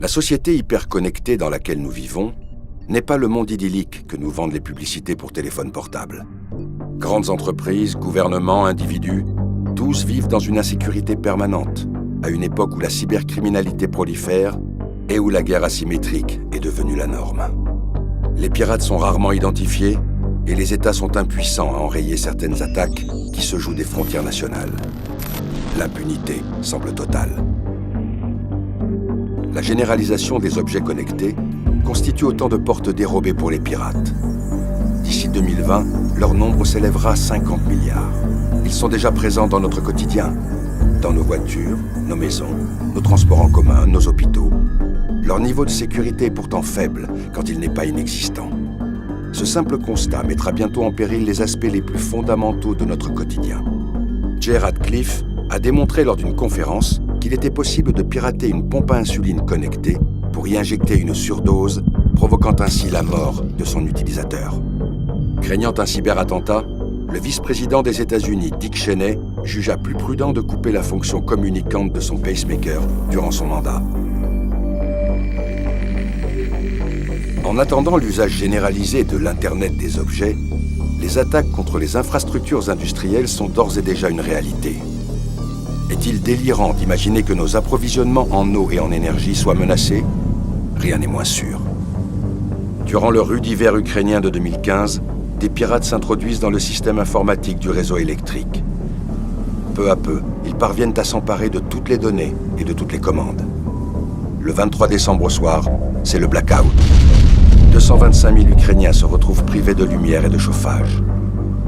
La société hyper-connectée dans laquelle nous vivons n'est pas le monde idyllique que nous vendent les publicités pour téléphone portable. Grandes entreprises, gouvernements, individus, tous vivent dans une insécurité permanente, à une époque où la cybercriminalité prolifère et où la guerre asymétrique est devenue la norme. Les pirates sont rarement identifiés et les États sont impuissants à enrayer certaines attaques qui se jouent des frontières nationales. L'impunité semble totale. La généralisation des objets connectés constitue autant de portes dérobées pour les pirates. D'ici 2020, leur nombre s'élèvera à 50 milliards. Ils sont déjà présents dans notre quotidien, dans nos voitures, nos maisons, nos transports en commun, nos hôpitaux. Leur niveau de sécurité est pourtant faible quand il n'est pas inexistant. Ce simple constat mettra bientôt en péril les aspects les plus fondamentaux de notre quotidien. Jay Radcliffe a démontré lors d'une conférence qu'il était possible de pirater une pompe à insuline connectée pour y injecter une surdose, provoquant ainsi la mort de son utilisateur. Craignant un cyberattentat, le vice-président des États-Unis, Dick Cheney, jugea plus prudent de couper la fonction communicante de son pacemaker durant son mandat. En attendant l'usage généralisé de l'Internet des objets, les attaques contre les infrastructures industrielles sont d'ores et déjà une réalité. Est-il délirant d'imaginer que nos approvisionnements en eau et en énergie soient menacés? Rien n'est moins sûr. Durant le rude hiver ukrainien de 2015, des pirates s'introduisent dans le système informatique du réseau électrique. Peu à peu, ils parviennent à s'emparer de toutes les données et de toutes les commandes. Le 23 décembre au soir, c'est le blackout. 225 000 Ukrainiens se retrouvent privés de lumière et de chauffage.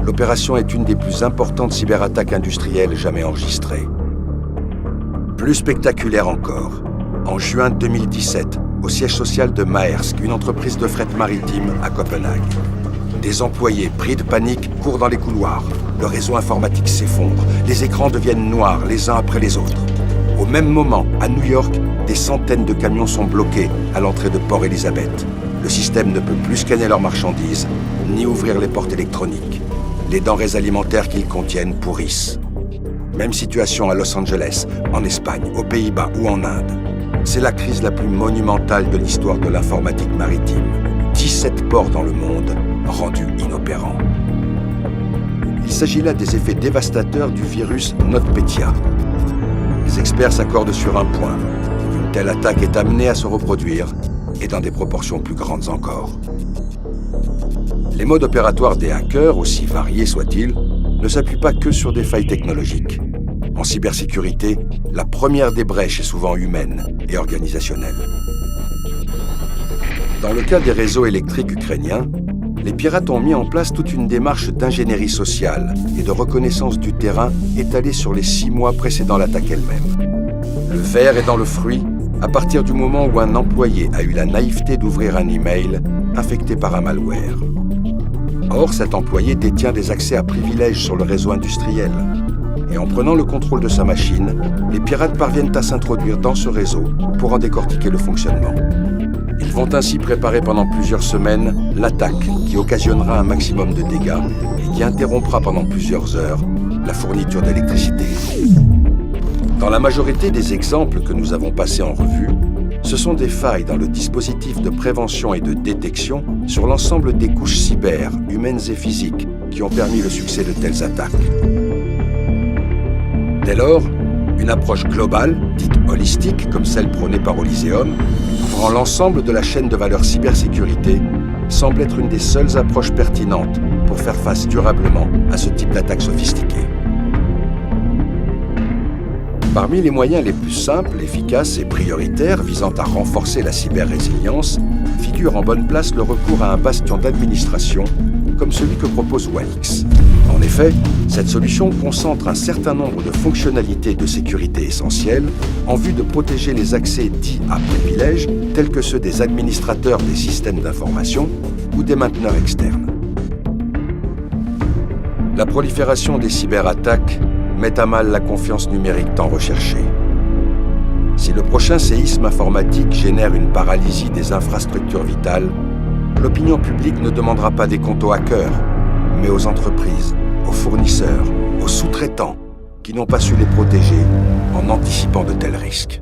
L'opération est une des plus importantes cyberattaques industrielles jamais enregistrées. Plus spectaculaire encore, en juin 2017, au siège social de Maersk, une entreprise de fret maritime à Copenhague. Des employés pris de panique courent dans les couloirs. Le réseau informatique s'effondre. Les écrans deviennent noirs les uns après les autres. Au même moment, à New York, des centaines de camions sont bloqués à l'entrée de Port Elizabeth. Le système ne peut plus scanner leurs marchandises, ni ouvrir les portes électroniques. Les denrées alimentaires qu'ils contiennent pourrissent. Même situation à Los Angeles, en Espagne, aux Pays-Bas ou en Inde. C'est la crise la plus monumentale de l'histoire de l'informatique maritime. 17 ports dans le monde rendus inopérants. Il s'agit là des effets dévastateurs du virus NotPetya. Les experts s'accordent sur un point. Une telle attaque est amenée à se reproduire et dans des proportions plus grandes encore. Les modes opératoires des hackers, aussi variés soient-ils, ne s'appuient pas que sur des failles technologiques. En cybersécurité, la première des brèches est souvent humaine et organisationnelle. Dans le cas des réseaux électriques ukrainiens, les pirates ont mis en place toute une démarche d'ingénierie sociale et de reconnaissance du terrain étalée sur les 6 mois précédant l'attaque elle-même. Le ver est dans le fruit à partir du moment où un employé a eu la naïveté d'ouvrir un email infecté par un malware. Or, cet employé détient des accès à privilèges sur le réseau industriel. Et en prenant le contrôle de sa machine, les pirates parviennent à s'introduire dans ce réseau pour en décortiquer le fonctionnement. Ils vont ainsi préparer pendant plusieurs semaines l'attaque qui occasionnera un maximum de dégâts et qui interrompra pendant plusieurs heures la fourniture d'électricité. Dans la majorité des exemples que nous avons passés en revue, ce sont des failles dans le dispositif de prévention et de détection sur l'ensemble des couches cyber, humaines et physiques, qui ont permis le succès de telles attaques. Dès lors, une approche globale, dite holistique, comme celle prônée par Oliseum, couvrant l'ensemble de la chaîne de valeur cybersécurité, semble être une des seules approches pertinentes pour faire face durablement à ce type d'attaque sophistiquée. Parmi les moyens les plus simples, efficaces et prioritaires visant à renforcer la cyber-résilience, figure en bonne place le recours à un bastion d'administration comme celui que propose Wallix. En effet, cette solution concentre un certain nombre de fonctionnalités de sécurité essentielles en vue de protéger les accès dits à privilèges tels que ceux des administrateurs des systèmes d'information ou des mainteneurs externes. La prolifération des cyberattaques met à mal la confiance numérique tant recherchée. Si le prochain séisme informatique génère une paralysie des infrastructures vitales, l'opinion publique ne demandera pas des comptes aux hackers, mais aux entreprises, aux fournisseurs, aux sous-traitants qui n'ont pas su les protéger en anticipant de tels risques.